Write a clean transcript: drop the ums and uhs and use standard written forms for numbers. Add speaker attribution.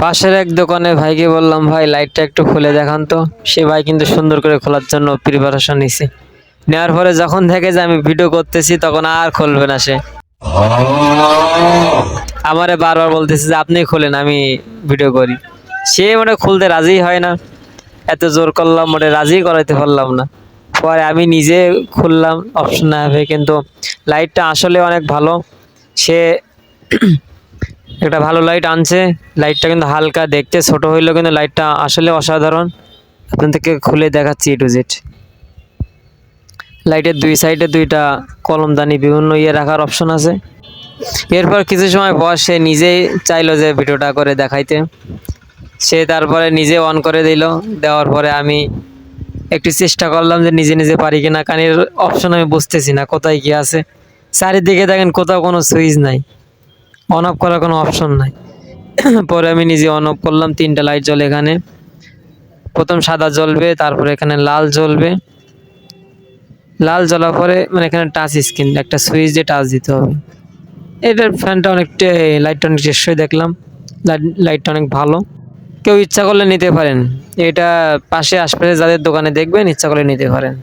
Speaker 1: পাশের এক দোকানে ভাইকে বললাম, ভাই লাইটটা একটু খুলে দেখান তো। সে ভাই কিন্তু সুন্দর করে খোলার জন্য প্রিপারেশন নিছে। নেওয়ার পরে যখন দেখে যে আমি ভিডিও করতেছি তখন আর খুলবে না সে। আমারে বারবার বলতেছে যে আপনি খুলেন, আমি ভিডিও করি। সে মানে খুলতে রাজি হয় না। এত জোর করলাম, মানে রাজি করাইতে পারলাম না। পরে আমি নিজে খুললাম অপশন না হবে, কিন্তু লাইটটা আসলে অনেক ভালো। সে একটা ভালো লাইট আনছে। লাইটটা কিন্তু হালকা, দেখতে ছোট হইলেও কিন্তু লাইটটা আসলে অসাধারণ। আপনাদেরকে খুলে দেখাচ্ছি এ টু জেড। লাইটের দুই সাইডে দুইটা কলমদানি, বিভিন্ন রাখার অপশন আছে। এরপর কিছু সময় পর সে নিজেই চাইলো যে ভিডিওটা করে দেখাইতে। সে তারপরে নিজে অন করে দিল। দেওয়ার পরে আমি একটু চেষ্টা করলাম যে নিজে নিজে পারি কিনা, কারণ এর অপশন আমি বুঝতেছি না কোথায় কি আছে। চারিদিকে দেখেন কোথাও কোনো সুইচ নাই, অন অফ করার কোনো অপশন নাই। পরে আমি নিজে অন অফ করলাম। তিনটা লাইট জ্বলে এখানে। প্রথম সাদা জ্বলবে, তারপরে এখানে লাল জ্বলবে। লাল জ্বলার পরে মানে এখানে টাচ স্ক্রিন, একটা সুইচ দিয়ে টাচ দিতে হবে। এটার ফ্যানটা অনেকটা, লাইটটা অনেক টেকসই দেখলাম। লাইটটা অনেক ভালো। কেউ ইচ্ছা করলে নিতে পারেন। এটা পাশে আশপাশে যাদের দোকানে দেখবেন, ইচ্ছা করলে নিতে পারেন।